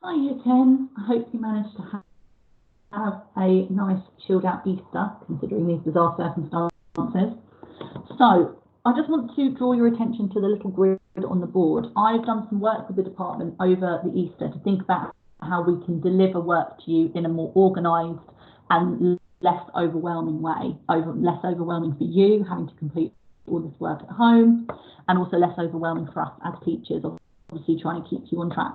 Hi, Year 10. I hope you managed to have a nice chilled out Easter, considering these bizarre circumstances. So I just want to draw your attention to the little grid on the board. I've done some work with the department over the Easter to think about how we can deliver work to you in a more organised and less overwhelming way, less overwhelming for you having to complete all this work at home, and also less overwhelming for us as teachers, obviously trying to keep you on track.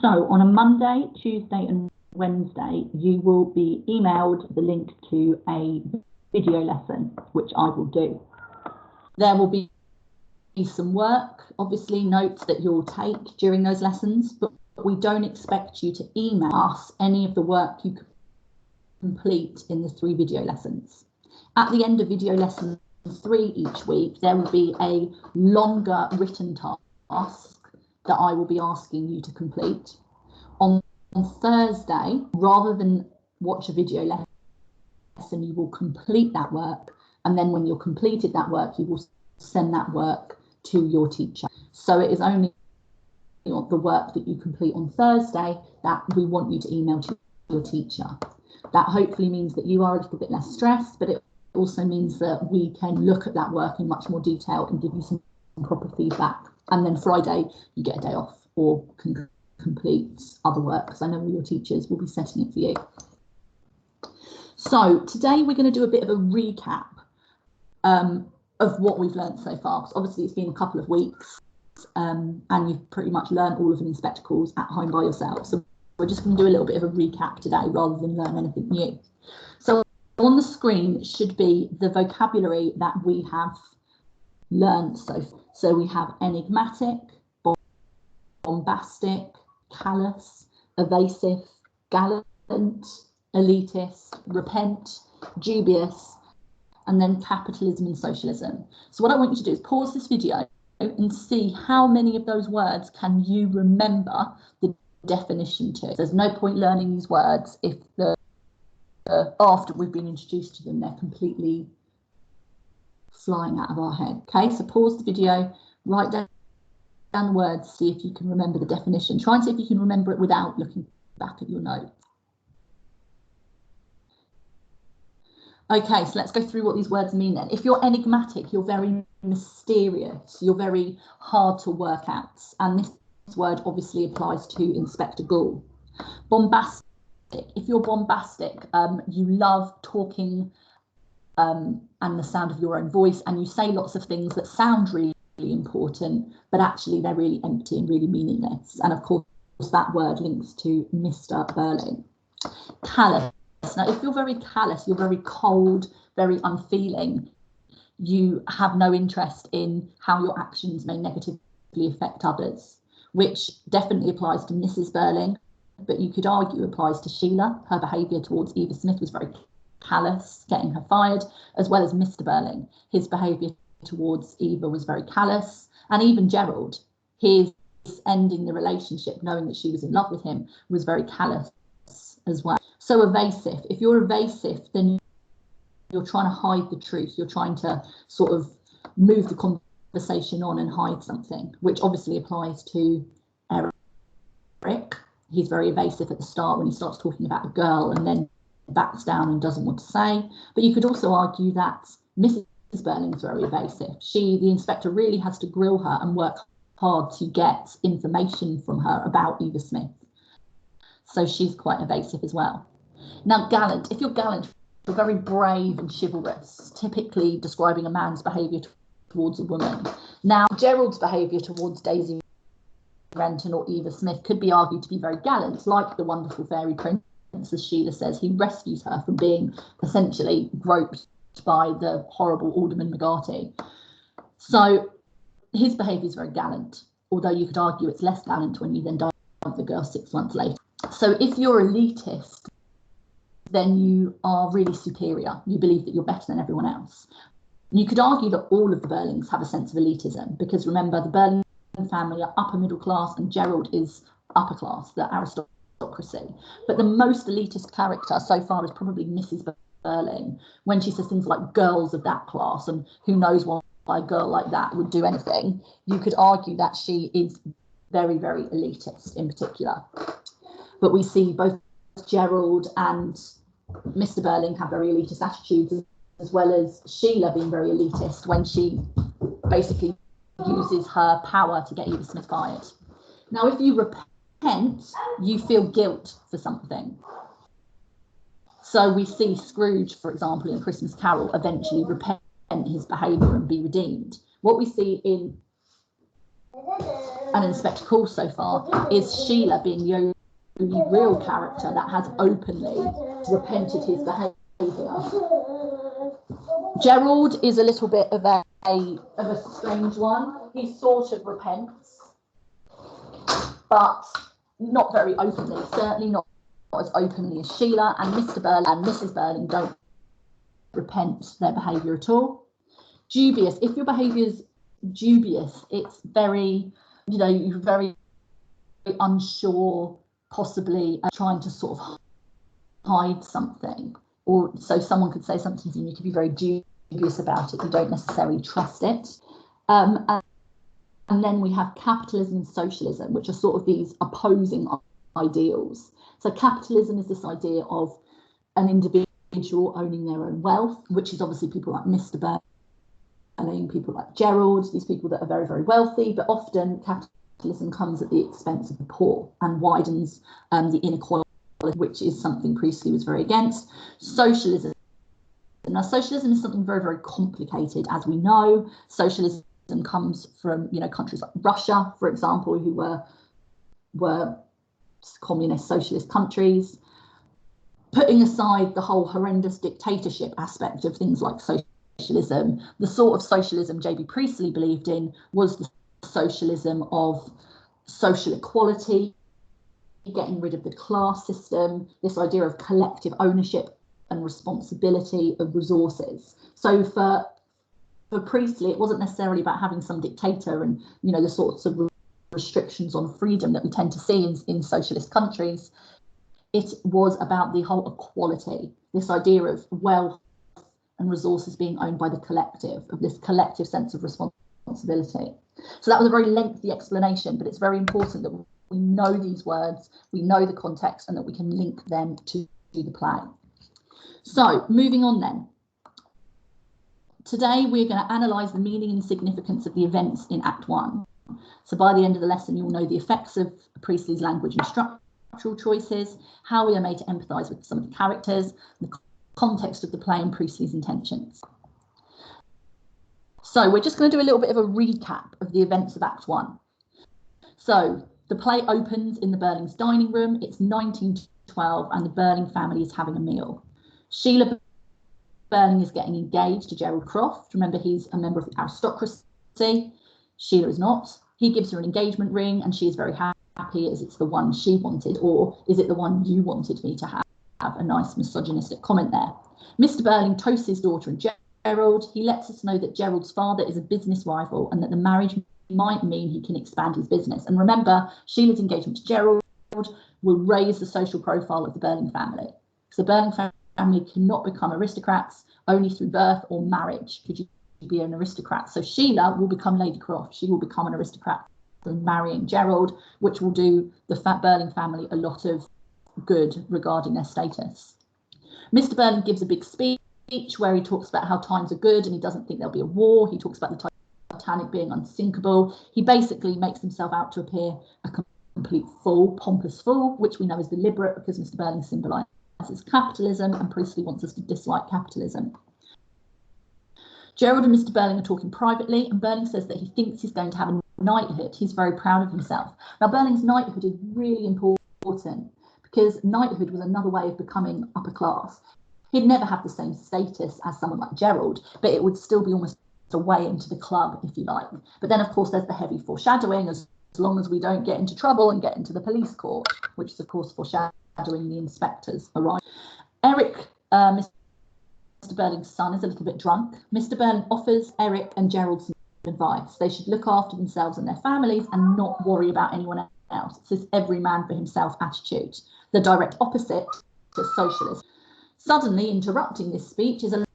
So on a Monday, Tuesday and Wednesday, you will be emailed the link to a video lesson, which I will do. There will be some work, obviously notes that you'll take during those lessons, but we don't expect you to email us any of the work you complete in the 3 video lessons. At the end of video lesson 3 each week, there will be a longer written task that I will be asking you to complete. On Thursday, rather than watch a video lesson, you will complete that work, and then when you've completed that work, you will send that work to your teacher. So it is only the work that you complete on Thursday that we want you to email to your teacher. That hopefully means that you are a little bit less stressed, but it also means that we can look at that work in much more detail and give you some proper feedback. And then Friday, you get a day off or can complete other work, because I know your teachers will be setting it for you. So today we're going to do a bit of a recap of what we've learned so far, because obviously it's been a couple of weeks and you've pretty much learned all of them in spectacles at home by yourself. So we're just going to do a little bit of a recap today rather than learn anything new. So on the screen should be the vocabulary that we have learned so far. So we have enigmatic, bombastic, callous, evasive, gallant, elitist, repent, dubious, and then capitalism and socialism. So what I want you to do is pause this video and see how many of those words can you remember the definition to. There's no point learning these words if after we've been introduced to them, they're completely flying out of our head. Okay, so pause the video, write down the words, see if you can remember the definition. Try and see if you can remember it without looking back at your notes. Okay, so let's go through what these words mean then. If you're enigmatic, you're very mysterious, you're very hard to work out. And this word obviously applies to Inspector Gould. Bombastic, if you're bombastic, you love talking and the sound of your own voice, and you say lots of things that sound really important, but actually they're really empty and really meaningless. And of course, that word links to Mr. Burling. Callous. Now, if you're very callous, you're very cold, very unfeeling, you have no interest in how your actions may negatively affect others, which definitely applies to Mrs. Burling, but you could argue applies to Sheila. Her behaviour towards Eva Smith was very callous, getting her fired, as well as Mr. Burling. His behaviour towards Eva was very callous, and even Gerald, his ending the relationship knowing that she was in love with him was very callous as well. So evasive, if you're evasive, then you're trying to hide the truth, you're trying to sort of move the conversation on and hide something, which obviously applies to Eric. He's very evasive at the start when he starts talking about a girl and then backs down and doesn't want to say. But you could also argue that Mrs. Burling is very evasive. The inspector really has to grill her and work hard to get information from her about Eva Smith. So she's quite evasive as well. Now, gallant, if you're gallant, you're very brave and chivalrous, typically describing a man's behaviour towards a woman. Now, Gerald's behaviour towards Daisy Renton or Eva Smith could be argued to be very gallant, like the wonderful fairy prince, as Sheila says. He rescues her from being essentially groped by the horrible Alderman McGarty. So his behaviour is very gallant, although you could argue it's less gallant when you then dump the girl 6 months later. So if you're elitist, then you are really superior. You believe that you're better than everyone else. You could argue that all of the Burlings have a sense of elitism, because remember, the Burling family are upper middle class and Gerald is upper class, the aristocracy. But the most elitist character so far is probably Mrs. Burling, when she says things like girls of that class and who knows why a girl like that would do anything. You could argue that she is very, very elitist in particular. but we see both Gerald and Mr. Burling have very elitist attitudes, as well as Sheila being very elitist when she basically uses her power to get Edith Smith fired. Now, if you repent, you feel guilt for something. So we see Scrooge, for example, in Christmas Carol, eventually repent his behaviour and be redeemed. What we see in an Inspector Calls so far is Sheila being the only real character that has openly repented his behaviour. Gerald is a little bit of a strange one. He sort of repents, but not very openly, certainly not as openly as Sheila, and Mr. Burling and Mrs. Burling don't repent their behaviour at all. Dubious, if your behaviour is dubious, it's very, you're very unsure, possibly trying to sort of hide something, or so someone could say something to you and you could be very dubious about it, you don't necessarily trust it. And then we have capitalism and socialism, which are sort of these opposing ideals. So capitalism is this idea of an individual owning their own wealth, which is obviously people like Mr. Burling, people like Gerald, these people that are very, very wealthy, but often capitalism comes at the expense of the poor and widens the inequality, which is something Priestley was very against. Socialism. Now, socialism is something very, very complicated, as we know. Socialism comes from, countries like Russia, for example, who were communist socialist countries. Putting aside the whole horrendous dictatorship aspect of things like socialism, the sort of socialism J.B. Priestley believed in was the socialism of social equality, getting rid of the class system, this idea of collective ownership and responsibility of resources. So for Priestley, it wasn't necessarily about having some dictator and, the sorts of restrictions on freedom that we tend to see in socialist countries. It was about the whole equality, this idea of wealth and resources being owned by the collective, of this collective sense of responsibility. So that was a very lengthy explanation, but it's very important that we know these words, we know the context, and that we can link them to the play. So moving on then. Today we're going to analyse the meaning and significance of the events in Act 1. So by the end of the lesson, you'll know the effects of Priestley's language and structural choices, how we are made to empathise with some of the characters, the context of the play and Priestley's intentions. So we're just going to do a little bit of a recap of the events of Act 1. So the play opens in the Burling's dining room. It's 1912 and the Burling family is having a meal. Sheila Burling is getting engaged to Gerald Croft. Remember, he's a member of the aristocracy. Sheila is not. He gives her an engagement ring and she is very happy, as it's the one she wanted, or is it the one you wanted me to have? A nice misogynistic comment there. Mr. Burling toasts his daughter and Gerald. He lets us know that Gerald's father is a business rival and that the marriage might mean he can expand his business. And remember, Sheila's engagement to Gerald will raise the social profile of the Burling family. So the Burling family cannot become aristocrats only through birth or marriage. Could you be an aristocrat? So Sheila will become Lady Croft. She will become an aristocrat through marrying Gerald, which will do the Burling family a lot of good regarding their status. Mr. Burling gives a big speech where he talks about how times are good and he doesn't think there'll be a war. He talks about the Titanic being unsinkable. He basically makes himself out to appear a complete fool, pompous fool, which we know is deliberate because Mr. Burling symbolises capitalism and Priestley wants us to dislike capitalism. Gerald and Mr. Burling are talking privately and Burling says that he thinks he's going to have a knighthood. He's very proud of himself. Now, Burling's knighthood is really important because knighthood was another way of becoming upper class. He'd never have the same status as someone like Gerald, but it would still be almost a way into the club, if you like. But then, of course, there's the heavy foreshadowing, as long as we don't get into trouble and get into the police court, which is, of course, foreshadowing the inspectors arrive. Eric, Mr. Burling's son, is a little bit drunk. Mr. Burling offers Eric and Gerald some advice. They should look after themselves and their families and not worry about anyone else. It's this every man for himself attitude, the direct opposite to socialism. Suddenly interrupting this speech is a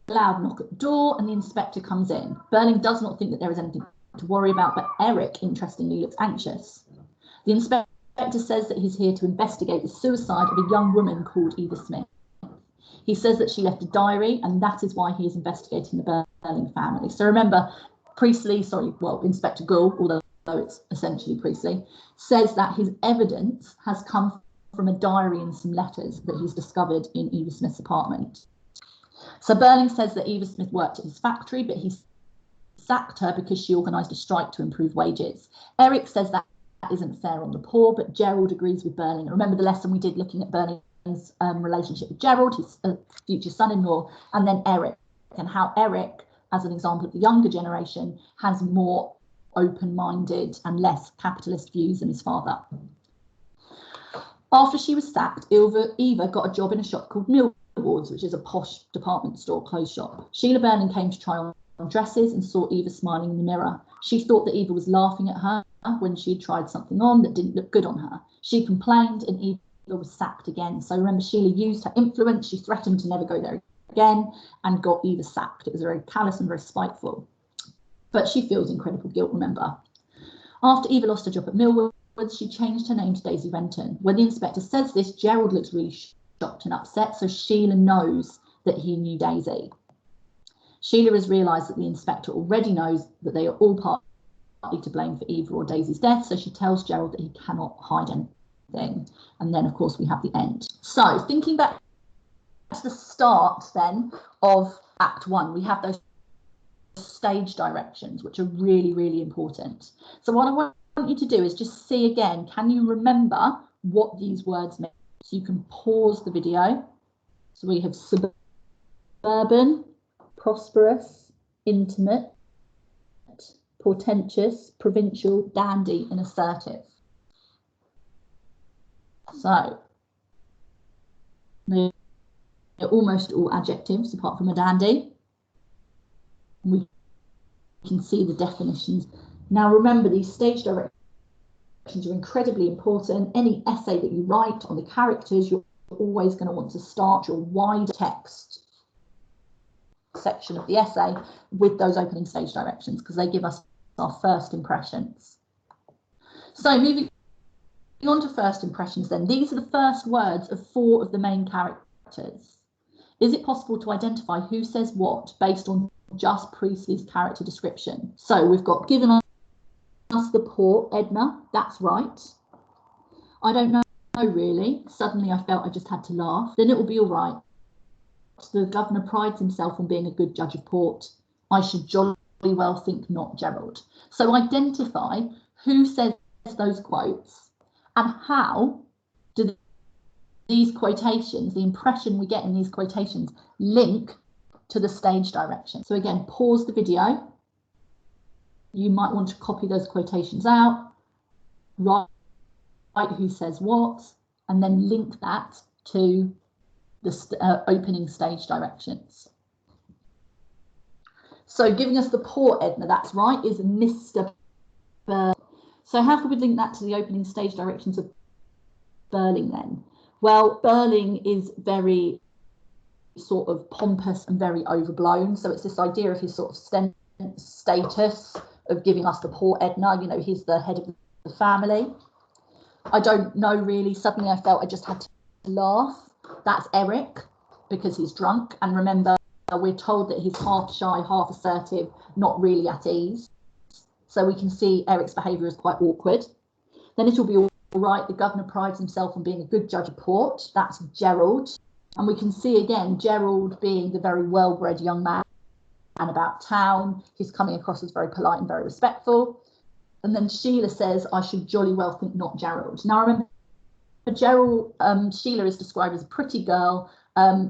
loud knock at the door and the inspector comes in. Burling does not think that there is anything to worry about, but Eric, interestingly, looks anxious. The inspector inspector says that he's here to investigate the suicide of a young woman called Eva Smith. He says that she left a diary, and that is why he is investigating the Burling family. So remember, Inspector Gould, although it's essentially Priestley, says that his evidence has come from a diary and some letters that he's discovered in Eva Smith's apartment. So Burling says that Eva Smith worked at his factory, but he sacked her because she organised a strike to improve wages. Eric says that isn't fair on the poor, but Gerald agrees with Burling. Remember the lesson we did looking at Burling's relationship with Gerald, his future son-in-law, and then Eric, and how Eric, as an example of the younger generation, has more open-minded and less capitalist views than his father. After she was sacked, Eva got a job in a shop called Millward's, which is a posh department store clothes shop. Sheila Burling came to try on dresses and saw Eva smiling in the mirror. She thought that Eva was laughing at her when she had tried something on that didn't look good on her. She complained and Eva was sacked again. So remember, Sheila used her influence. She threatened to never go there again and got Eva sacked. It was very callous and very spiteful. But she feels incredible guilt, remember. After Eva lost her job at Millward's, she changed her name to Daisy Renton. When the inspector says this, Gerald looks really shocked and upset, so Sheila knows that he knew Daisy. Sheila has realised that the inspector already knows that they are all partly to blame for Eva or Daisy's death, so she tells Gerald that he cannot hide anything. And then, of course, we have the end. So, thinking back to the start, then, of Act 1, we have those stage directions, which are really, really important. So what I want you to do is just see again, can you remember what these words mean? So you can pause the video. So we have suburban, prosperous, intimate, portentous, provincial, dandy, and assertive. So they're almost all adjectives apart from a dandy. We can see the definitions. Now remember, these stage directions are incredibly important. Any essay that you write on the characters, you're always going to want to start your wide text section of the essay with those opening stage directions, because they give us our first impressions. So moving on to first impressions then, these are the first words of 4 of the main characters. Is it possible to identify who says what based on just Priestley's character description? So we've got given us the poor Edna, that's right. I don't know really. Suddenly I felt I just had to laugh. Then it will be all right. The governor prides himself on being a good judge of port. I should jolly well think not Gerald. So identify who says those quotes and how do these quotations, the impression we get in these quotations, link to the stage direction. So again, pause the video. You might want to copy those quotations out, write who says what, and then link that to the opening stage directions. So giving us the poor Edna, that's right, is Mr. Burling. So how could we link that to the opening stage directions of Burling then? Well, Burling is very sort of pompous and very overblown. So it's this idea of his sort of status of giving us the poor Edna, you know, he's the head of the family. I don't know really, suddenly I felt I just had to laugh. That's Eric, because he's drunk. And remember, we're told that he's half shy, half assertive, not really at ease. So we can see Eric's behaviour is quite awkward. Then it'll be all right, the governor prides himself on being a good judge of port. That's Gerald. And we can see again, Gerald being the very well-bred young man and about town. He's coming across as very polite and very respectful. And then Sheila says, I should jolly well think not Gerald. Now remember, Sheila is described as a pretty girl,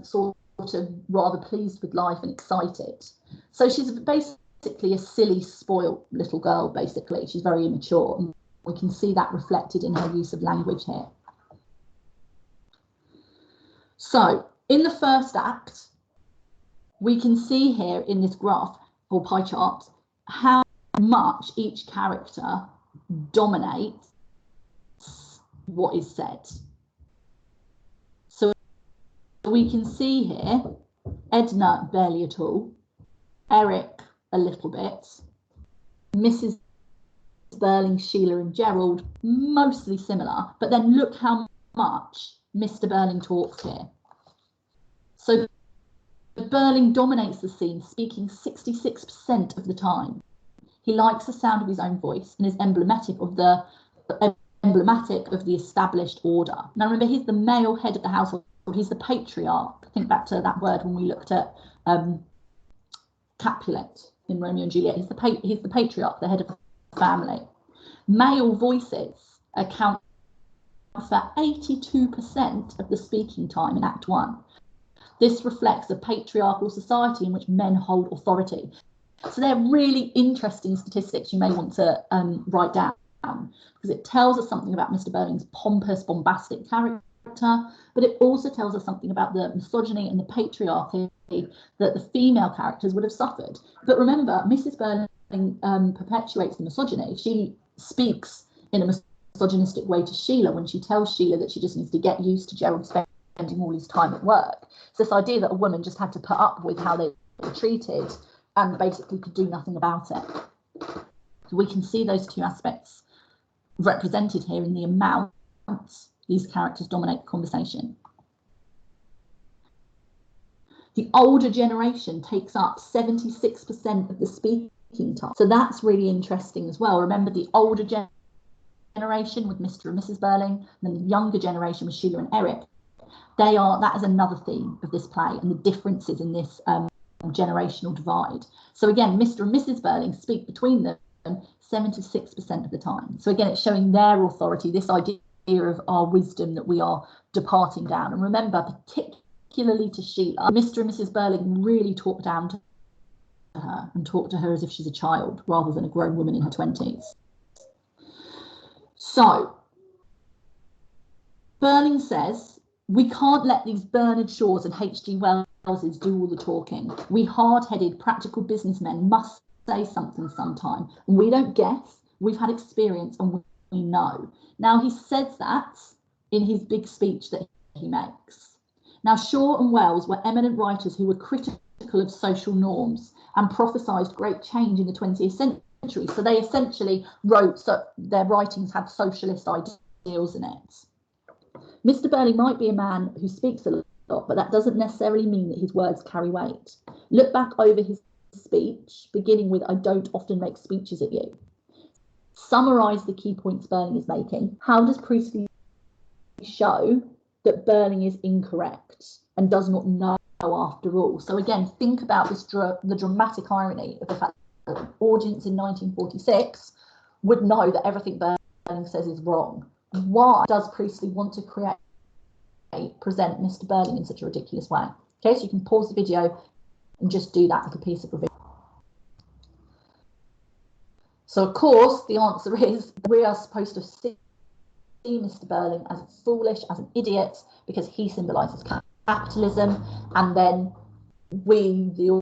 sort of rather pleased with life and excited. So she's basically a silly, spoiled little girl, basically. She's very immature. And we can see that reflected in her use of language here. So in the first act, we can see here in this graph or pie chart how much each character dominates what is said. So we can see here Edna barely at all, Eric a little bit, Mrs. Burling, Sheila and Gerald, mostly similar, but then look how much Mr. Burling talks here. So Burling dominates the scene, speaking 66% of the time. He likes the sound of his own voice and is emblematic of the established order. Now remember, he's the male head of the household, he's the patriarch. Think back to that word when we looked at Capulet in Romeo and Juliet. He's the patriarch, the head of the family. Male voices account for 82% of the speaking time in Act 1. This reflects a patriarchal society in which men hold authority. So they're really interesting statistics you may want to write down, because it tells us something about Mr. Burling's pompous, bombastic character, but it also tells us something about the misogyny and the patriarchy that the female characters would have suffered. But remember, Mrs. Burling perpetuates the misogyny. She speaks in a misogynistic way to Sheila when she tells Sheila that she just needs to get used to Gerald spending all his time at work. So this idea that a woman just had to put up with how they were treated and basically could do nothing about it. So we can see those two aspects represented here in the amount these characters dominate the conversation. The older generation takes up 76% of the speaking time. So that's really interesting as well. Remember, the older generation with Mr. and Mrs. Burling, and then the younger generation with Sheila and Eric. That is another theme of this play, and the differences in this generational divide. So again, Mr. and Mrs. Burling speak between them 76% of the time. So again, it's showing their authority, this idea of our wisdom that we are departing down. And remember, particularly to Sheila, Mr. and Mrs. Burling really talk down to her and talk to her as if she's a child rather than a grown woman in her 20s. So Burling says, we can't let these Bernard Shaws and H.G. Wellses do all the talking. We hard-headed, practical businessmen must say something sometime. And we don't guess, we've had experience and we know. Now, he says that in his big speech that he makes. Now, Shaw and Wells were eminent writers who were critical of social norms and prophesied great change in the 20th century. So they essentially wrote, so their writings had socialist ideals in it. Mr. Burling might be a man who speaks a lot, but that doesn't necessarily mean that his words carry weight. Look back over his speech, beginning with, I don't often make speeches at you. Summarise the key points Burling is making. How does Priestley show that Burling is incorrect and does not know after all? So again, think about this the dramatic irony of the fact that the audience in 1946 would know that everything Burling says is wrong. Why does Priestley want to present Mr. Burling in such a ridiculous way? Okay, so you can pause the video and just do that like a piece of revision. So of course the answer is we are supposed to see Mr. Burling as foolish, as an idiot, because he symbolises capitalism, and then we, the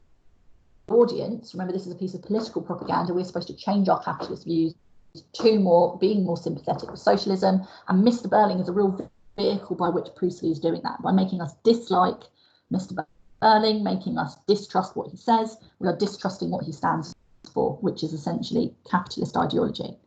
audience, remember this is a piece of political propaganda, we're supposed to change our capitalist views to being more sympathetic with socialism, and Mr. Burling is a real vehicle by which Priestley is doing that, by making us dislike Mr. Burling, making us distrust what he says. We are distrusting what he stands for, which is essentially capitalist ideology.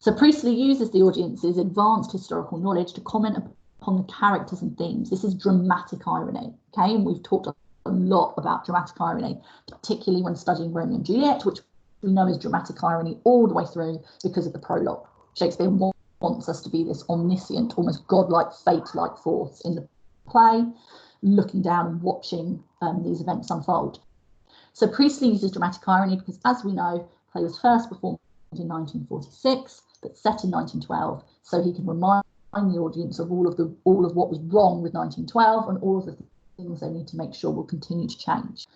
So Priestley uses the audience's advanced historical knowledge to comment upon the characters and themes. This is dramatic irony, okay? And we've talked a lot about dramatic irony, particularly when studying Romeo and Juliet, which we know is dramatic irony all the way through because of the prologue. Shakespeare wants us to be this omniscient, almost godlike, fate-like force in the play, looking down and watching these events unfold. So Priestley uses dramatic irony because, as we know, the play was first performed in 1946, but set in 1912, so he can remind the audience of all of what was wrong with 1912 and all of the things they need to make sure will continue to change.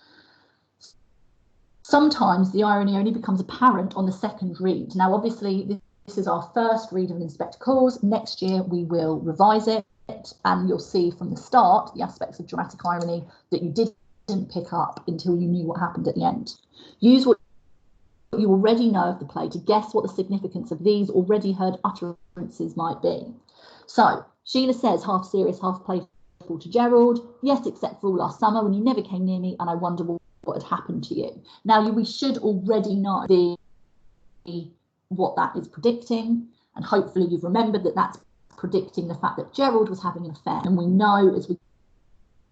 Sometimes the irony only becomes apparent on the second read. Now, obviously, this is our first read of Inspector Calls. Next year, we will revise it, and you'll see from the start the aspects of dramatic irony that you didn't pick up until you knew what happened at the end. Use what you already know of the play to guess what the significance of these already heard utterances might be. So, Sheila says, half serious, half playful to Gerald, yes, except for all last summer when you never came near me and I wonder what had happened to you. Now, we should already know the what that is predicting, and hopefully you've remembered that that's predicting the fact that Gerald was having an affair. And we know as we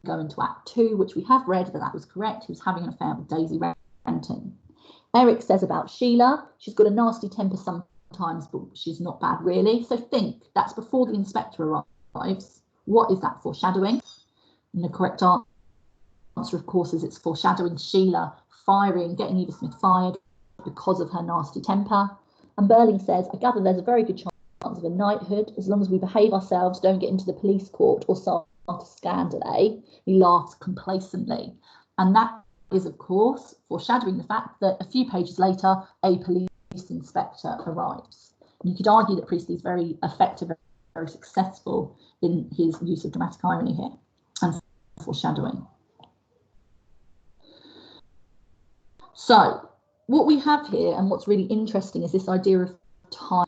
go into Act 2, which we have read, that that was correct. He was having an affair with Daisy Renton. Eric says about Sheila, she's got a nasty temper sometimes, but she's not bad really. So think, that's before the inspector arrives. What is that foreshadowing? And the correct answer, of course, is it's foreshadowing Sheila firing, getting Eva Smith fired because of her nasty temper. And Burling says, I gather there's a very good chance of a knighthood as long as we behave ourselves, don't get into the police court or start a scandal, eh? He laughs complacently. And that is, of course, foreshadowing the fact that a few pages later, a police inspector arrives. And you could argue that Priestley is very effective, very successful in his use of dramatic irony here and foreshadowing. So what we have here, and what's really interesting, is this idea of time.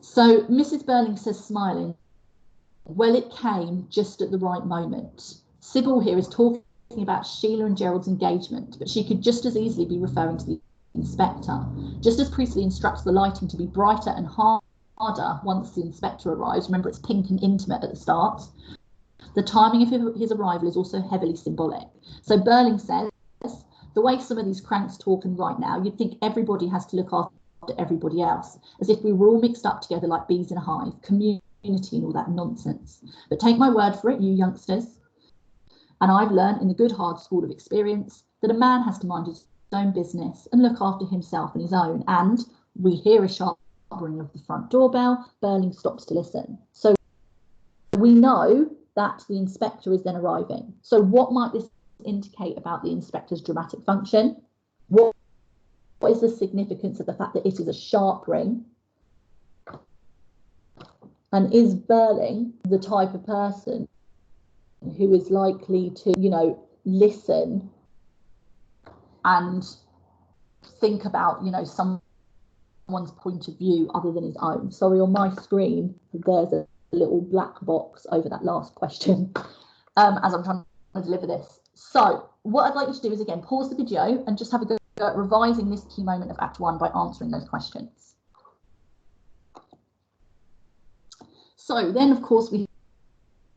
So Mrs. Burling says, smiling, well, it came just at the right moment. Sybil here is talking about Sheila and Gerald's engagement, but she could just as easily be referring to the inspector. Just as Priestley instructs the lighting to be brighter and harder once the inspector arrives, remember it's pink and intimate at the start, the timing of his arrival is also heavily symbolic. So Burling says, the way some of these cranks talk and write now, you'd think everybody has to look after everybody else, as if we were all mixed up together like bees in a hive, community and all that nonsense. But take my word for it, you youngsters, and I've learned in the good hard school of experience that a man has to mind his own business and look after himself and his own. And we hear a sharp ring of the front doorbell. Burling stops to listen. So we know that the inspector is then arriving. So what might this indicate about the inspector's dramatic function? What is the significance of the fact that it is a sharp ring? And is Burling the type of person who is likely to, you know, listen and think about, you know, someone's point of view other than his own? Sorry, on my screen, there's a little black box over that last question as I'm trying to deliver this. So what I'd like you to do is, again, pause the video and just have a go at revising this key moment of Act 1 by answering those questions. So then, of course, we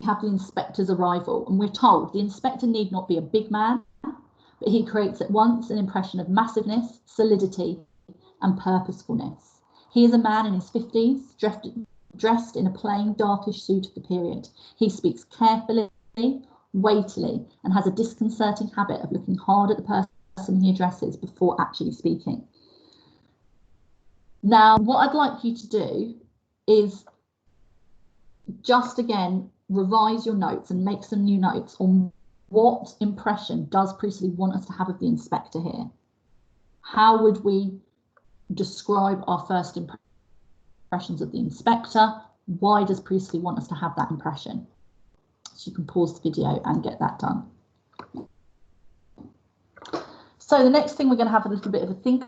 have the inspector's arrival, and we're told the inspector need not be a big man, but he creates at once an impression of massiveness, solidity, and purposefulness. He is a man in his 50s, dressed in a plain, darkish suit of the period. He speaks carefully, weightily, and has a disconcerting habit of looking hard at the person he addresses before actually speaking. Now, what I'd like you to do is just, again, revise your notes and make some new notes on what impression does Priestley want us to have of the inspector here. How would we describe our first impressions of the inspector? Why does Priestley want us to have that impression? So you can pause the video and get that done. So the next thing we're going to have a little bit of a think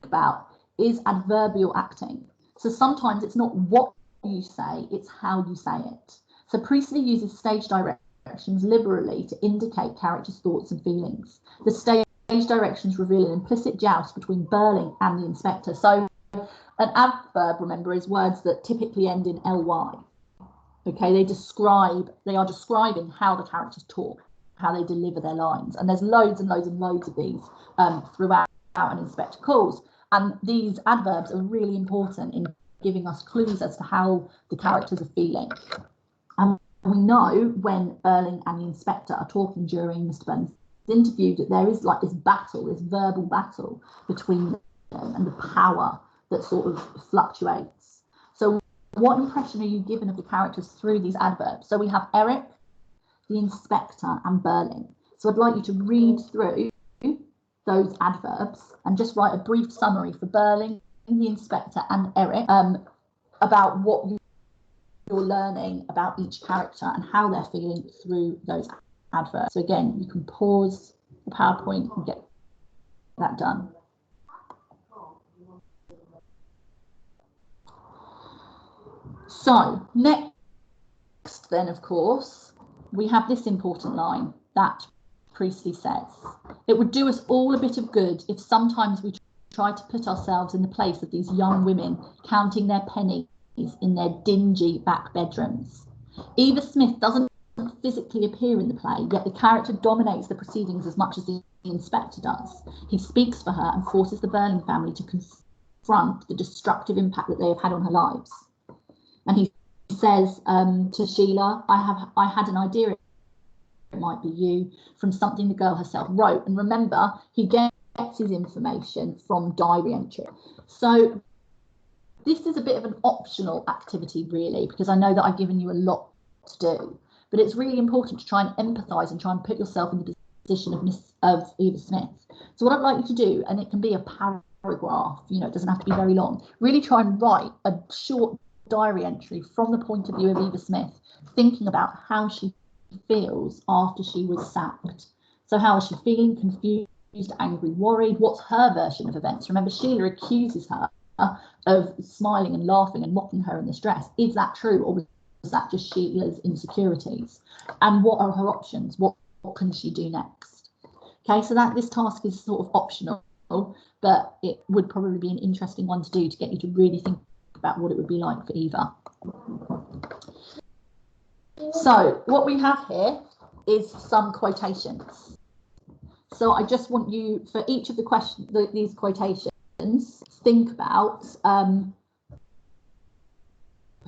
about is adverbial acting. So sometimes it's not what you say, it's how you say it. So Priestley uses stage directions liberally to indicate characters' thoughts and feelings. The stage directions reveal an implicit joust between Burling and the inspector. So an adverb, remember, is words that typically end in ly. Okay, they are describing how the characters talk, how they deliver their lines. And there's loads and loads and loads of these throughout an inspector calls. And these adverbs are really important in giving us clues as to how the characters are feeling. And we know when Burling and the inspector are talking during Mr. Burn's interview that there is like this battle, this verbal battle between them and the power that sort of fluctuates. So what impression are you given of the characters through these adverbs? So we have Eric, the inspector, and Burling. So I'd like you to read through those adverbs and just write a brief summary for Burling, the inspector, and Eric about what you're learning about each character and how they're feeling through those adverbs. So again, you can pause the PowerPoint and get that done. So next then, of course, we have this important line that Priestley says: it would do us all a bit of good if sometimes we try to put ourselves in the place of these young women counting their pennies in their dingy back bedrooms. Eva Smith doesn't physically appear in the play, yet the character dominates the proceedings as much as the inspector does. He speaks for her and forces the Burling family to confront the destructive impact that they have had on her lives. And he says to Sheila, I had an idea it might be you, from something the girl herself wrote. And remember, he gets his information from diary entry. So this is a bit of an optional activity, really, because I know that I've given you a lot to do, but it's really important to try and empathise and try and put yourself in the position of Eva Smith. So what I'd like you to do, and it can be a paragraph, you know, it doesn't have to be very long, really try and write a short diary entry from the point of view of Eva Smith, thinking about how she feels after she was sacked. So how is she feeling? Confused, angry, worried? What's her version of events? Remember, Sheila accuses her of smiling and laughing and mocking her in this dress. Is that true, or was that just Sheila's insecurities? And what are her options? What can she do next? Okay, so that this task is sort of optional, but it would probably be an interesting one to do to get you to really think about what it would be like for Eva. So what we have here is some quotations. So I just want you, for each of the questions, these quotations, think about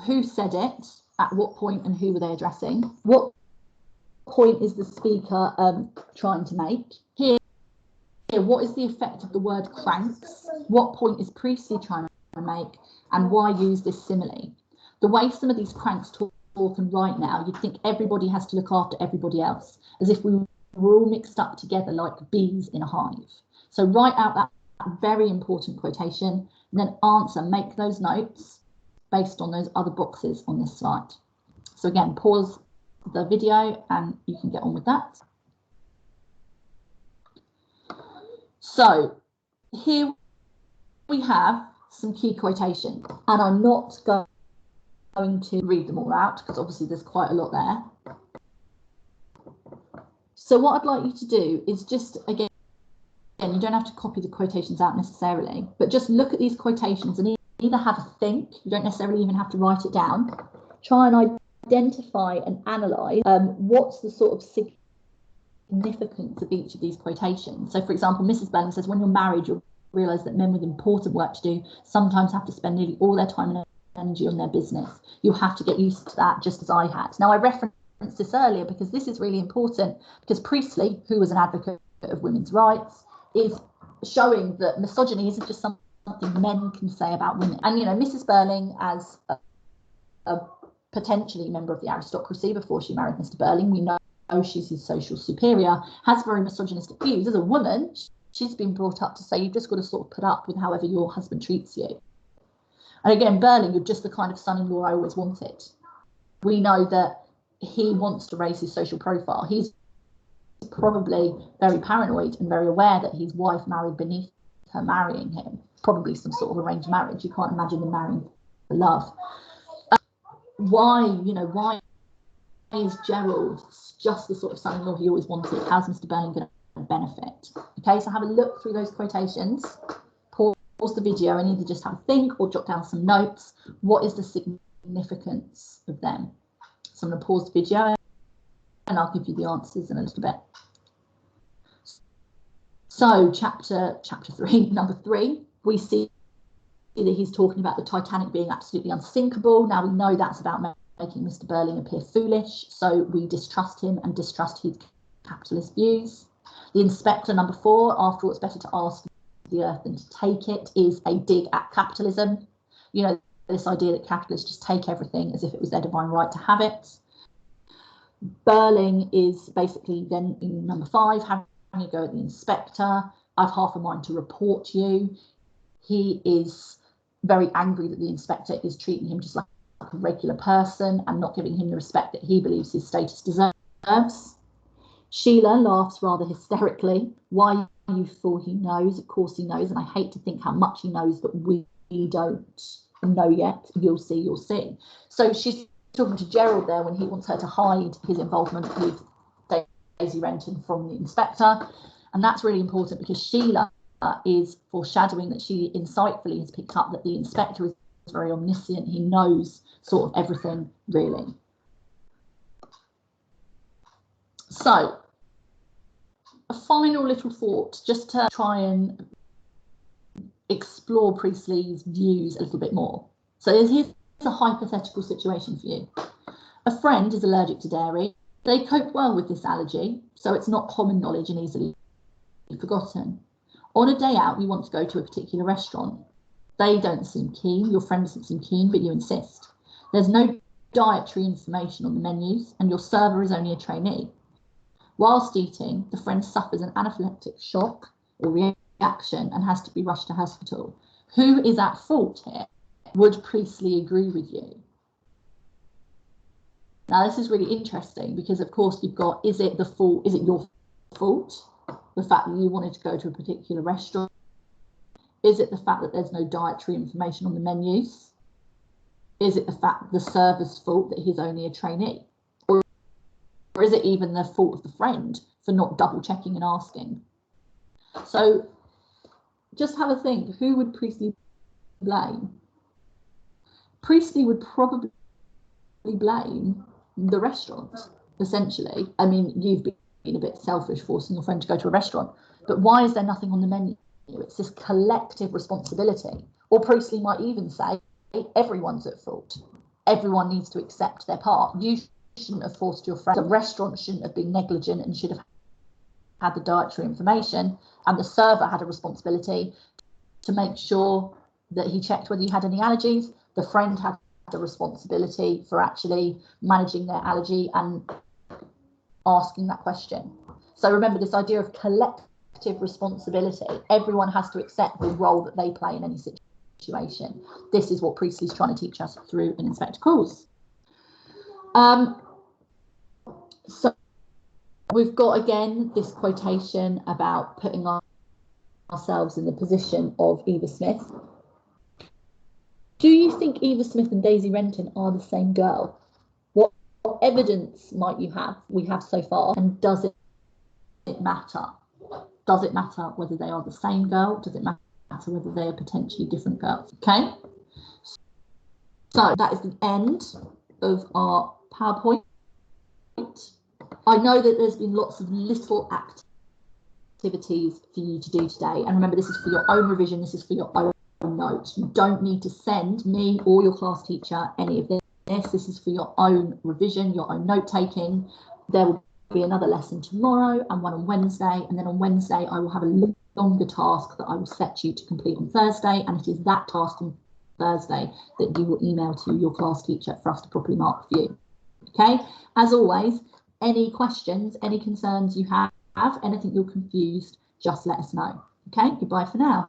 who said it, at what point, and who were they addressing? What point is the speaker trying to make? Here, what is the effect of the word cranks? What point is Priestley trying to make? And why use this simile? The way some of these cranks talk and write now, you'd think everybody has to look after everybody else, as if we were all mixed up together like bees in a hive. So write out that very important quotation, and then answer, make those notes based on those other boxes on this slide. So again, pause the video and you can get on with that. So here we have some key quotations, and I'm not going to read them all out because obviously there's quite a lot there. So what I'd like you to do is just, again, you don't have to copy the quotations out necessarily, but just look at these quotations and either have a think, you don't necessarily even have to write it down, try and identify and analyse what's the sort of significance of each of these quotations. So for example, Mrs. Burling says, when you're married, you'll realise that men with important work to do sometimes have to spend nearly all their time and energy on their business. You'll have to get used to that, just as I had. Now, I referenced this earlier because this is really important, because Priestley, who was an advocate of women's rights, is showing that misogyny isn't just something men can say about women. And, you know, Mrs. Burling, as a potentially member of the aristocracy before she married Mr. Burling, we know she's his social superior, has very misogynistic views. As a woman, she's been brought up to say you've just got to sort of put up with however your husband treats you. And again, Burling, you're just the kind of son-in-law I always wanted. We know that he wants to raise his social profile. He's probably very paranoid and very aware that his wife married beneath her marrying him. Probably some sort of arranged marriage. You can't imagine them marrying for love. Why is Gerald just the sort of son-in-law he always wanted? How's Mr. Burling going to benefit? Okay, so have a look through those quotations. Pause the video and either just have a think or jot down some notes. What is the significance of them? So I'm going to pause the video and I'll give you the answers in a little bit. So chapter 3, number 3, we see that he's talking about the Titanic being absolutely unsinkable. Now we know that's about making Mr. Burling appear foolish, so we distrust him and distrust his capitalist views. The inspector, number 4, after all, it's better to ask the earth than to take it, is a dig at capitalism. You know, this idea that capitalists just take everything as if it was their divine right to have it. Burling is basically then in number 5, having a go at the inspector. I've half a mind to report you. He is very angry that the inspector is treating him just like a regular person and not giving him the respect that he believes his status deserves. Sheila laughs rather hysterically. Why, you fool, he knows. Of course he knows, and I hate to think how much he knows, but we don't know yet. You'll see. So she's talking to Gerald there when he wants her to hide his involvement with Daisy Renton from the inspector. And that's really important because Sheila is foreshadowing that she insightfully has picked up that the inspector is very omniscient. He knows sort of everything, really. So, a final little thought, just to try and explore Priestley's views a little bit more. So here's a hypothetical situation for you. A friend is allergic to dairy. They cope well with this allergy, so it's not common knowledge and easily forgotten. On a day out, you want to go to a particular restaurant. They don't seem keen, your friend doesn't seem keen, but you insist. There's no dietary information on the menus, and your server is only a trainee. Whilst eating, the friend suffers an anaphylactic shock or reaction and has to be rushed to hospital. Who is at fault here? Would Priestley agree with you? Now, this is really interesting because, of course, you've got, is it your fault? The fact that you wanted to go to a particular restaurant? Is it the fact that there's no dietary information on the menus? Is it the fact that the server's fault that he's only a trainee? Or is it even the fault of the friend for not double checking and asking? So just have a think, who would Priestley blame? Priestley would probably blame the restaurant, essentially. I mean, you've been a bit selfish forcing your friend to go to a restaurant, but why is there nothing on the menu? It's this collective responsibility. Or Priestley might even say, everyone's at fault. Everyone needs to accept their part. You shouldn't have forced your friend. The restaurant shouldn't have been negligent and should have had the dietary information, and the server had a responsibility to make sure that he checked whether you had any allergies. The friend had the responsibility for actually managing their allergy and asking that question. So remember this idea of collective responsibility. Everyone has to accept the role that they play in any situation. This is what Priestley's trying to teach us through an inspector calls. So we've got again this quotation about putting ourselves in the position of Eva Smith. Do you think Eva Smith and Daisy Renton are the same girl? What evidence might we have so far, and does it matter? Does it matter whether they are the same girl? Does it matter whether they are potentially different girls? Okay. So that is the end of our PowerPoint. I know that there's been lots of little activities for you to do today. And remember, this is for your own revision. This is for your own notes. You don't need to send me or your class teacher any of this. This is for your own revision, your own note taking. There will be another lesson tomorrow and one on Wednesday. And then on Wednesday, I will have a longer task that I will set you to complete on Thursday. And it is that task on Thursday that you will email to your class teacher for us to properly mark for you. Okay, as always, any questions, any concerns you have, anything you're confused, just let us know. Okay, goodbye for now.